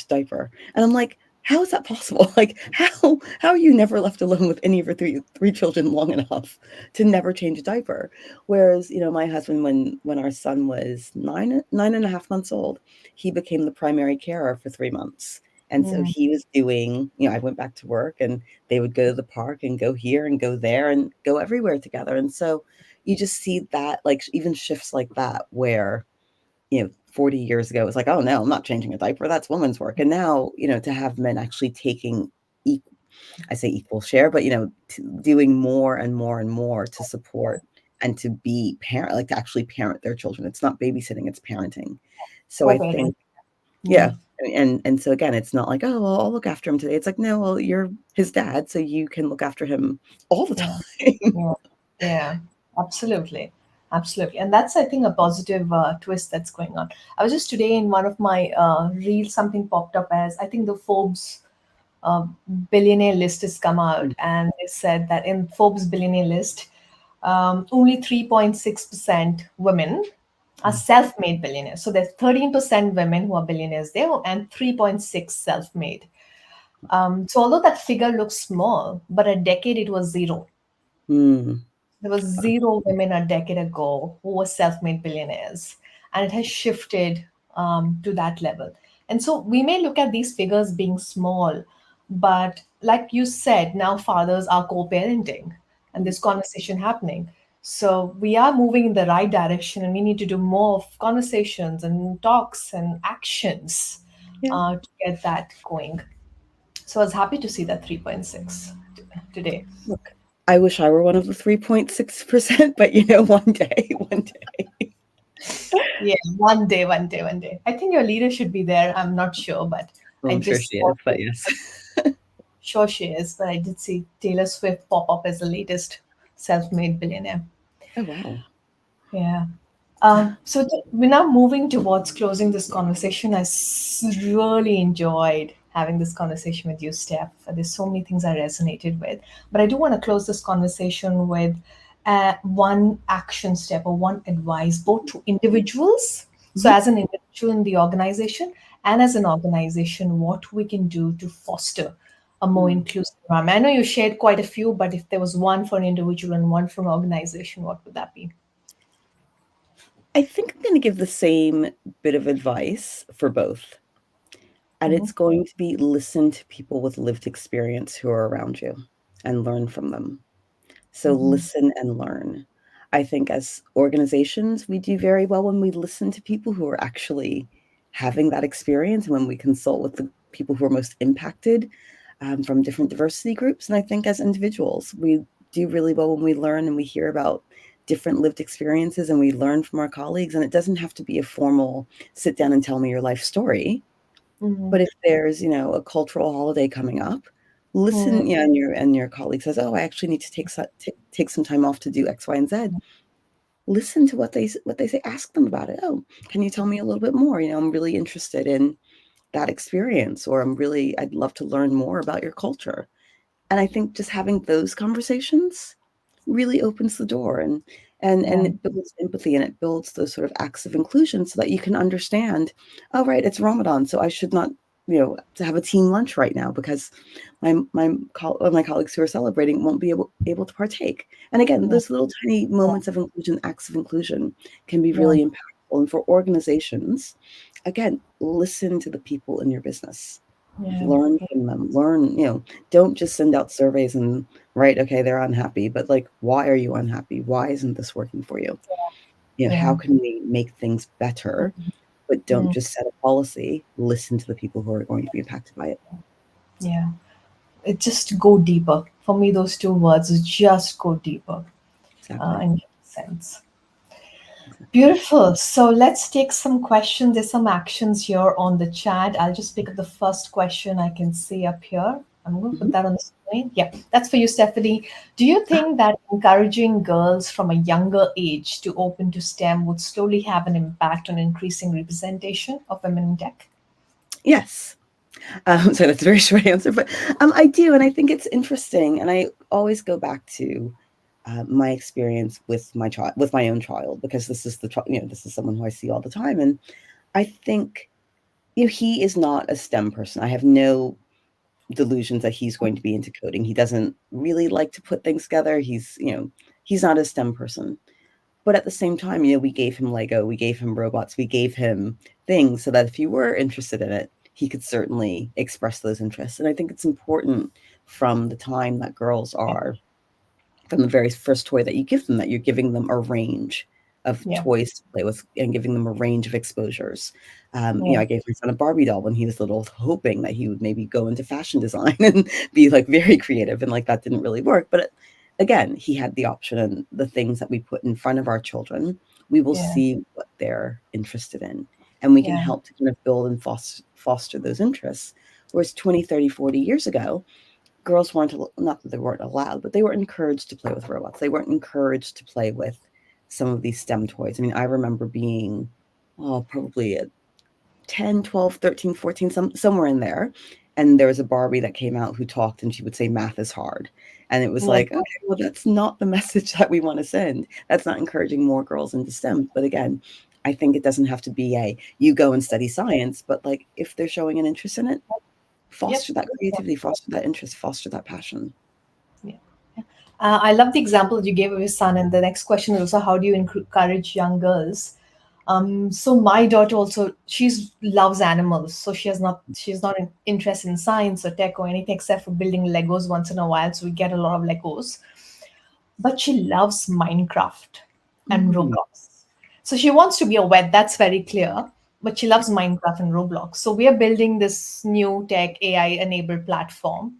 diaper, and I'm like, "How is that possible?" Like, how are you never left alone with any of your three children long enough to never change a diaper? Whereas, my husband, when our son was 9.5 months old, he became the primary carer for 3 months, and so Mm, he was doing I went back to work, and they would go to the park and go here and go there and go everywhere together, and so you just see that, like, even shifts like that where, 40 years ago, it was like, "Oh, no, I'm not changing a diaper, that's women's work," and now, to have men actually taking eq I say equal share, but, doing more and more and more to support and to be parent, like, to actually parent their children. It's not babysitting, it's parenting. So I co-parenting. think, yeah, Mm, and so again, it's not like, "Oh, well, I'll look after him today." It's like, "No, well, you're his dad, so you can look after him all the yeah, time." yeah, yeah, absolutely, absolutely. And that's, I think, a positive twist that's going on. I was just today in one of my reels, something popped up as, I think, the Forbes uh, billionaire list has come out, Mm, and it said that in Forbes billionaire list, only 3.6% women are mm, self-made billionaires. So there's 13% women who are billionaires there, and 3.6 self-made. So although that figure looks small, but a decade it was zero. mm. There was zero women a decade ago who were self-made billionaires, and it has shifted to that level. And so we may look at these figures being small, but like you said, now fathers are co-parenting, and this conversation happening. So we are moving in the right direction, and we need to do more of conversations and talks and actions Yeah. to get that going. So I was happy to see that 3.6 today. Look, I wish I were one of the 3.6%, but, one day, one day. Yeah, one day, one day, one day. I think your leader should be there. I'm not sure, but Well, I I'm sure just she is, but yes. sure she is. But I did see Taylor Swift pop up as the latest self-made billionaire. Oh, wow. Yeah. We're now moving towards closing this conversation. Really enjoyed having this conversation with you, Steph. There's so many things I resonated with, but I do want to close this conversation with one action step or one advice, both to individuals. So, Mhm. as an individual in the organization and as an organization, what we can do to foster. a more inclusive environment? I know you shared quite a few, but if there was one for an individual and one for an organization, what would that be? I think I'm going to give the same bit of advice for both. And Mm-hmm. it's going to be listen to people with lived experience who are around you and learn from them. So Mm-hmm. listen and learn. I think as organizations, we do very well when we listen to people who are actually having that experience, when we consult with the people who are most impacted from different diversity groups. And I think as individuals, we do really well when we learn and we hear about different lived experiences and we learn from our colleagues. And it doesn't have to be a formal sit down and tell me your life story. Mm-hmm. But if there's, a cultural holiday coming up, listen, and your colleague says, "Oh, I actually need to take some time off to do X, Y, and Z." Listen to what they say. Ask them about it. "Oh, can you tell me a little bit more? I'm really interested in that experience, or I'd love to learn more about your culture." And I think just having those conversations really opens the door, and Yeah. it builds empathy, and it builds those sort of acts of inclusion so that you can understand, oh, right, it's Ramadan, so I should not, to have a team lunch right now because my colleagues who are celebrating won't be able to partake. And again, Yeah. those little tiny moments of inclusion, acts of inclusion, can be Yeah. really impactful. And for organizations, again, listen to the people in your business, Yeah. learn from them, don't just send out surveys and write, okay, they're unhappy, but like, why are you unhappy? Why isn't this working for you? How Yeah. can we make things better? But don't Mm, just set a policy, listen to the people who are going to be impacted by it. yeah. It just go deeper. For me, those two words is just go deeper Exactly. and make sense. Beautiful. So let's take some questions. There's some actions here on the chat. I'll just pick up the first question I can see up here. I'm going to put Mhm. that on the screen. Yeah, that's for you, Stephanie. Do you think that encouraging girls from a younger age to open to STEM would slowly have an impact on increasing representation of women in tech? Yes. So that's a very short answer, but I do, and I think it's interesting. And I always go back to my experience with with my own child, because this is someone who I see all the time, and I think he is not a STEM person. I have no delusions that he's going to be into coding. He doesn't really like to put things together. He's not a STEM person. But at the same time, we gave him Lego, we gave him robots, we gave him things so that if he were interested in it, he could certainly express those interests. And I think it's important from the time that girls are, from the very first toy that you give them, that you're giving them a range of Yeah, toys to play with and giving them a range of exposures. yeah, I gave my son a Barbie doll when he was little, hoping that he would maybe go into fashion design and be like very creative. And like that didn't really work. But again, he had the option, and the things that we put in front of our children, we will yeah, see what they're interested in. And we can yeah, help to kind of build and foster those interests. Whereas 20, 30, 40 years ago, girls weren't, not that they weren't allowed, but they were encouraged to play with robots. They weren't encouraged to play with some of these STEM toys. I mean, I remember being, probably at 10, 12, 13, 14, somewhere in there. And there was a Barbie that came out who talked, and she would say math is hard. And it was yeah, like, okay, well, that's not the message that we want to send. That's not encouraging more girls into STEM. But again, I think it doesn't have to be you go and study science, but like if they're showing an interest in it, yep. foster that creativity, foster that interest, foster that passion. Yeah. I love the example you gave of your son. And the next question is also, how do you encourage young girls? So my daughter also, she's loves animals. So she's not interested in science or tech or anything except for building Legos once in a while. So we get a lot of Legos. But she loves Minecraft and Mm. Roblox. So she wants to be a vet, that's very clear. But she loves Minecraft and Roblox. So we are building this new tech AI enabled platform.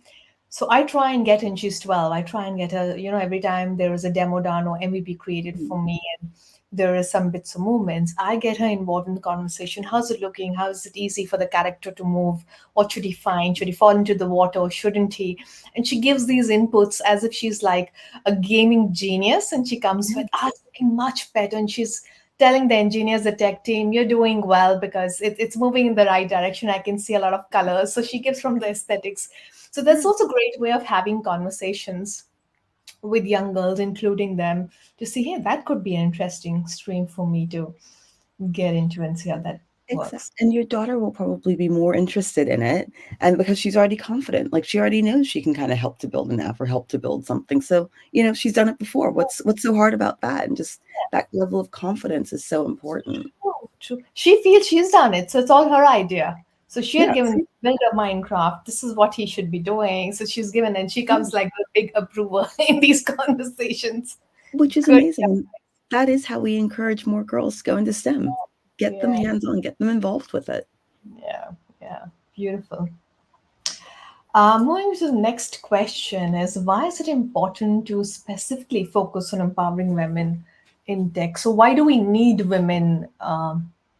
So I try and get in, she's 12. I try and get her, every time there is a demo done or MVP created for me and there is some bits of movements, I get her involved in the conversation. How's it looking? How is it easy for the character to move? What should he find? Should he fall into the water or shouldn't he? And she gives these inputs as if she's like a gaming genius, and she comes Yeah. with, it's looking much better. And she's telling the engineers, the tech team, you're doing well because it's moving in the right direction. I can see a lot of colors. So she gives from the aesthetics. So that's Yeah. also a great way of having conversations with young girls, including them, to see, hey, that could be an interesting stream for me to get into and see how that. works. And your daughter will probably be more interested in it, and because she's already confident, like, she already knows she can kinda help to build an app or help to build something, so, she's done it before. What's so hard about that? And just that level of confidence is so important. True, true. She feels she's done it, so it's all her idea. So she had Yeah, given see? Builder Minecraft, this is what he should be doing. So she's given, and she Yeah, comes like a big approver in these conversations. which is Good. amazing, and that is how we encourage more girls to go into STEM. Get them Yeah, hands-on, get them involved with it. yeah, yeah. Beautiful. Moving to the next question is, why is it important to specifically focus on empowering women in tech? So why do we need women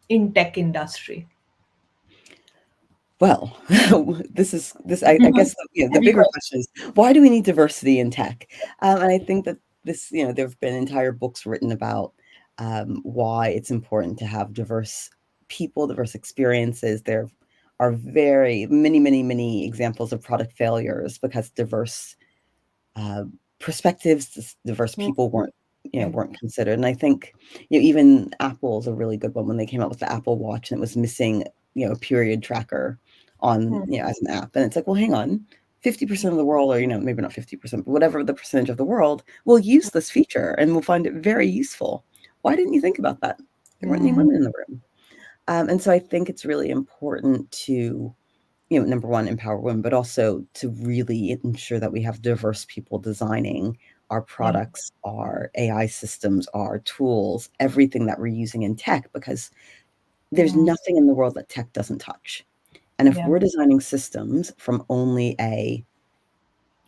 in tech industry? Well, I guess, the Heavy bigger question. question is, why do we need diversity in tech? And I think that there have been entire books written about, why it's important to have diverse people, diverse experiences. There are very many, many, many examples of product failures because diverse, uh, perspectives, diverse Mm, people yeah. weren't considered. And I think, even Apple's a really good one when they came out with the Apple Watch and it was missing, a period tracker on, Mm, as an app. And it's like, well, hang on, 50% of the world, or, maybe not 50%, but whatever the percentage of the world will use this feature and will find it very useful. Why didn't you think about that? There weren't any mm, women in the room. And so I think it's really important to, number one, empower women, but also to really ensure that we have diverse people designing our yeah. products, our AI systems, our tools, everything that we're using in tech, because there's Mm, nothing in the world that tech doesn't touch. And if yeah. we're designing systems from only a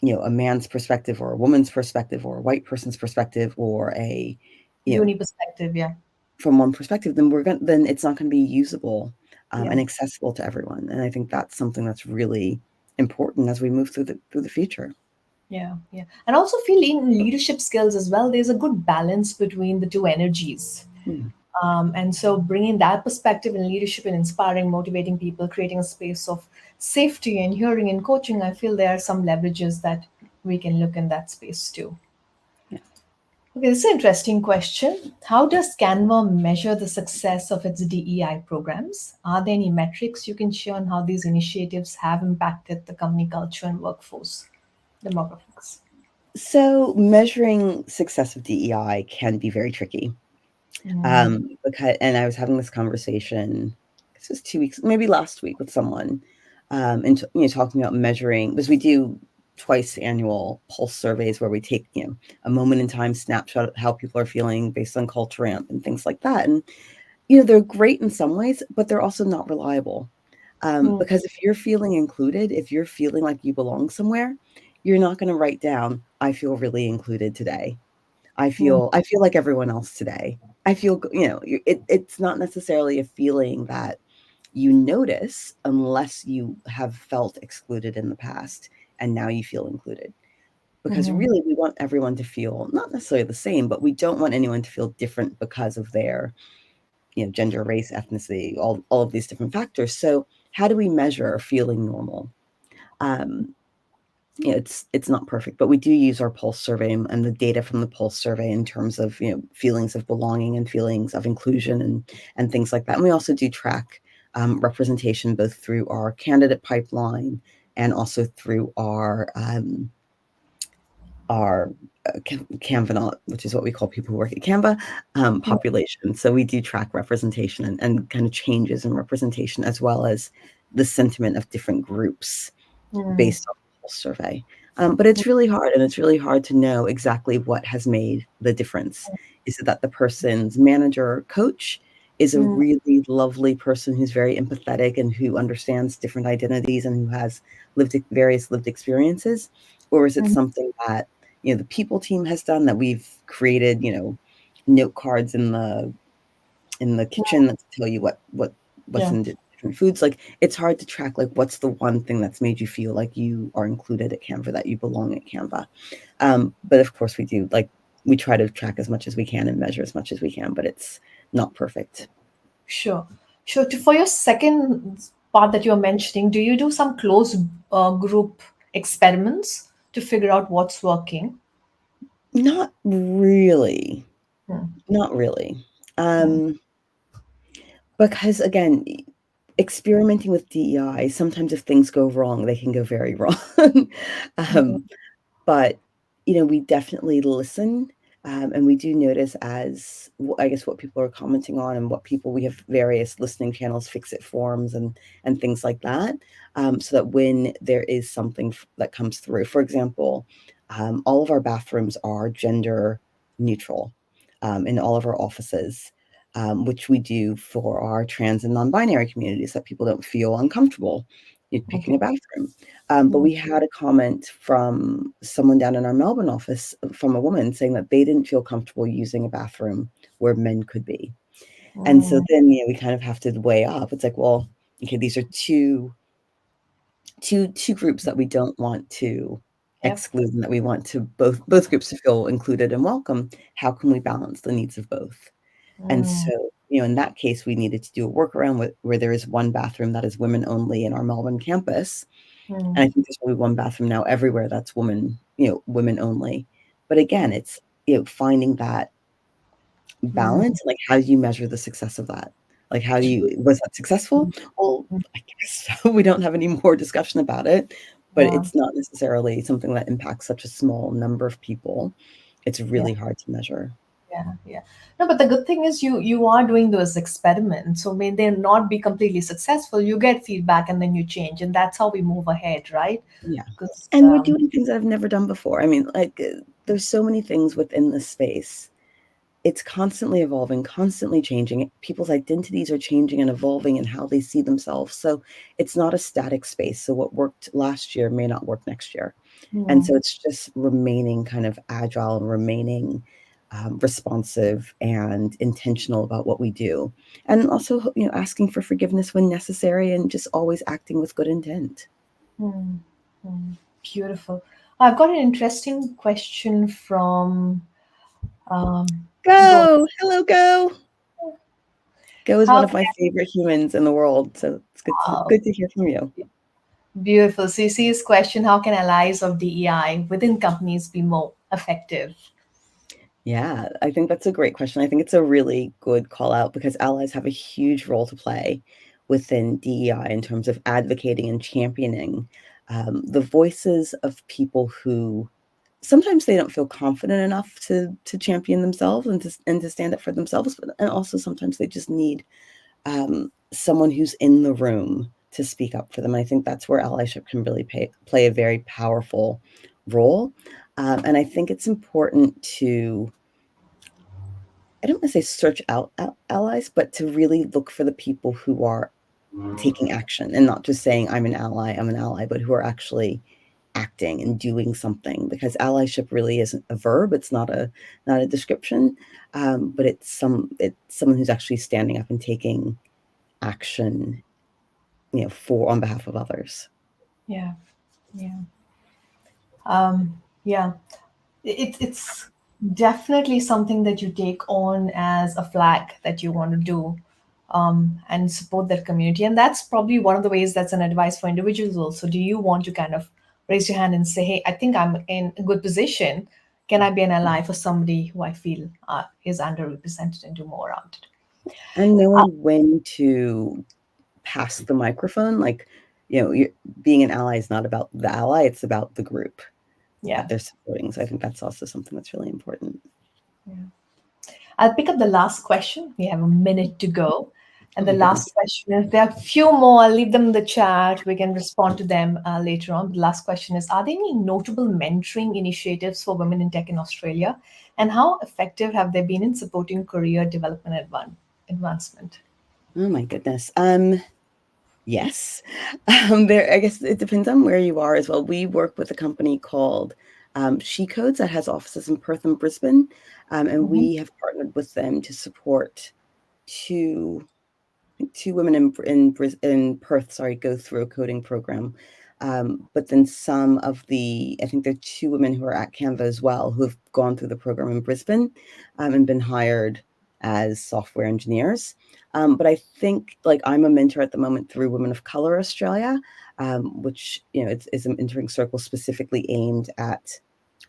man's perspective or a woman's perspective or a white person's perspective or you know, Uni perspective. Yeah. from one perspective, then it's not gonna be usable, Yeah. and accessible to everyone, and I think that's something that's really important as we move through the future. Yeah. Yeah. And also feel in leadership skills as well, there's a good balance between the two energies. Hmm. And so bringing that perspective in leadership and inspiring, motivating people, creating a space of safety and hearing and coaching, I feel there are some leverages that we can look in that space too. Yeah. Okay, this is an interesting question. How does Canva measure the success of its DEI programs? Are there any metrics you can share on how these initiatives have impacted the company culture and workforce demographics? So measuring success of DEI can be very tricky, Mm, because and I was having this conversation, this was 2 weeks, maybe last week, with someone, and talking about measuring, because we do twice annual pulse surveys where we take, a moment in time snapshot of how people are feeling based on Culture Amp and things like that. And they're great in some ways, but they're also not reliable. mm, Because if you're feeling included, if you're feeling like you belong somewhere, you're not going to write down, "I feel really included today. mm, I feel like everyone else today. I feel," it's not necessarily a feeling that you notice unless you have felt excluded in the past and now you feel included. Because mhm, really, we want everyone to feel not necessarily the same, but we don't want anyone to feel different because of their, gender, race, ethnicity, all of these different factors. So how do we measure feeling normal? Um, it's not perfect, but we do use our pulse survey and the data from the pulse survey in terms of, feelings of belonging and feelings of inclusion and things like that. And we also do track, representation both through our candidate pipeline and also through our Canva, which is what we call people who work at Canva, mm, population. So we do track representation and kind of changes in representation, as well as the sentiment of different groups mm, based on the whole survey. But it's really hard, and it's really hard to know exactly what has made the difference. Is it that the person's manager or coach is a mm, really lovely person who's very empathetic and who understands different identities and who has various lived experiences? Or is it mm, something that, the people team has done, that we've created, note cards in the kitchen that tell you what's yeah. in different foods? Like, it's hard to track, like, what's the one thing that's made you feel like you are included at Canva, that you belong at Canva. But of course we do, like, we try to track as much as we can and measure as much as we can, but it's not perfect. Sure. Sure. For your second part that you're mentioning, do you do some closed group experiments to figure out what's working? Not really. Hmm. Not really. Hmm. Um, Because again, experimenting with DEI, sometimes if things go wrong, they can go very wrong. Mhm. But, we definitely listen, and we do notice I guess what people are commenting on and we have various listening channels, fix it forums and things like that, so that when there is something that comes through, for example, all of our bathrooms are gender neutral, in all of our offices, which we do for our trans and non-binary communities, so that people don't feel uncomfortable Okay. picking a bathroom. But Mm. we had a comment from someone down in our Melbourne office, from a woman, saying that they didn't feel comfortable using a bathroom where men could be. And so Mm. then, we kind of have to weigh up. It's like, well, okay, these are two groups that we don't want to Yep. exclude, and that we want to both groups to feel included and welcome. How can we balance the needs of both? And Mm. so, in that case, we needed to do a workaround where there is one bathroom that is women only in our Melbourne campus. And I Mm. think there's only one bathroom now everywhere that's women only. But again, Mm. it's, finding that Mm. balance, like, how do you measure the success of that? Like, was that successful? Well, Mm. I guess so. We don't have any more discussion about it, but Yeah. it's not necessarily something that impacts such a small number of people. It's Yeah. really hard to measure. Yeah. Yeah. No, but the good thing is you are doing those experiments. So may they not be completely successful, you get feedback and then you change, and that's how we move ahead, right? Yeah. Because And we're doing things that I've never done before. I mean, like, there's so many things within this space. It's constantly evolving, constantly changing. People's identities are changing and evolving in how they see themselves. So it's not a static space. So what worked last year may not work next year. And so it's just remaining kind of agile and remaining responsive and intentional about what we do. And also, asking for forgiveness when necessary and just always acting with good intent. beautiful. I've got an interesting question from Go. Go! Hello, Go! Go is one How of my favorite humans in the world, so it's can good to hear from you. Beautiful. CC's question: how can allies of DEI within companies be more effective? Yeah, I think that's a great question. I think it's a really good call out because allies have a huge role to play within DEI in terms of advocating and championing the voices of people who sometimes they don't feel confident enough to champion themselves and to stand up for themselves, and also sometimes they just need someone who's in the room to speak up for them. I think that's where allyship can really play a very powerful role. And I think it's important to, I don't want to say search out allies, but to really look for the people who are taking action and not just saying, I'm an ally, but who are actually acting and doing something, because allyship really isn't a verb. It's not a description, but it's someone who's actually standing up and taking action, for on behalf of others. Yeah, yeah, yeah. It's definitely something that you take on as a flag that you want to do, and support that community. And that's probably one of the ways that's an advice for individuals also. Do you want to kind of raise your hand and say, hey, I think I'm in a good position. Can I be an ally for somebody who I feel is underrepresented and do more around it? And Uh, knowing when to pass the microphone, like, being an ally is not about the ally, it's about the group that yeah. they're supporting. So I think that's also something that's really important. I'll pick up the last question. We have a minute to go. Oh And the my goodness. last question is, there are a few more. I'll leave them in the chat. We can respond to them later on. The last question is, are there any notable mentoring initiatives for women in tech in Australia? And how effective have they been in supporting career development advancement? Oh my goodness. Yes. I guess it depends on where you are as well. We work with a company called She Codes that has offices in Perth and Brisbane, and Mhm. we have partnered with them to support two two women in Perth, sorry, go through a coding program. But then I think there are two women who are at Canva as well who have gone through the program in Brisbane, and been hired as software engineers. But I think, like, I'm a mentor at the moment through Women of Color Australia, which, is an mentoring circle specifically aimed at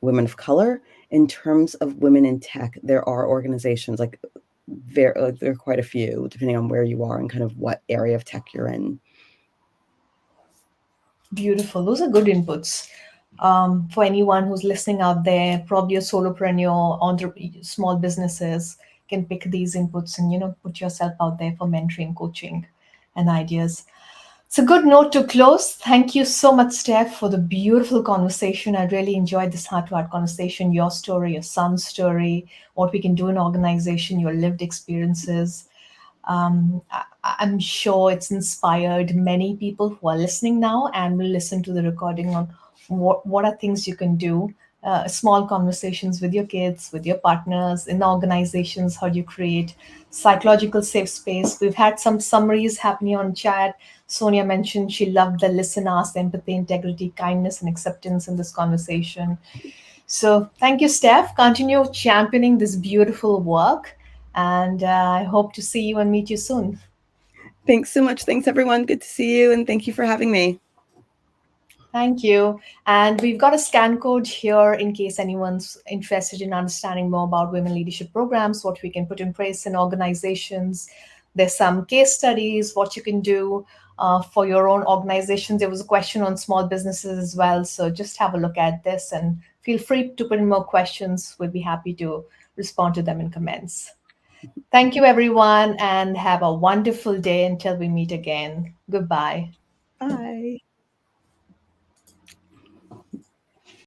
women of color. In terms of women in tech, there are organizations like there are quite a few, depending on where you are and kind of what area of tech you're in. Beautiful. Those are good inputs. For anyone who's listening out there, probably a solopreneur, small businesses can pick these inputs and put yourself out there for mentoring, coaching, and ideas. It's a good note to close. Thank you so much, Steph, for the beautiful conversation. I really enjoyed this heart-to-heart conversation. Your story, your son's story, what we can do in organization, your lived experiences. I'm sure it's inspired many people who are listening now and will listen to the recording on what are things you can do. Small conversations with your kids, with your partners, in organizations. How do you create psychological safe space? We've had some summaries happening on chat. Sonia mentioned she loved the listen, ask, empathy, integrity, kindness, and acceptance in this conversation. So thank you, Steph. Continue championing this beautiful work. And I hope to see you and meet you soon. Thanks so much. Thanks, everyone. Good to see you. And thank you for having me. Thank you. And we've got a scan code here in case anyone's interested in understanding more about women leadership programs, what we can put in place in organizations. There's some case studies, what you can do for your own organization. There was a question on small businesses as well. So just have a look at this and feel free to put in more questions. We'll be happy to respond to them in comments. Thank you, everyone, and have a wonderful day until we meet again. Goodbye. Bye.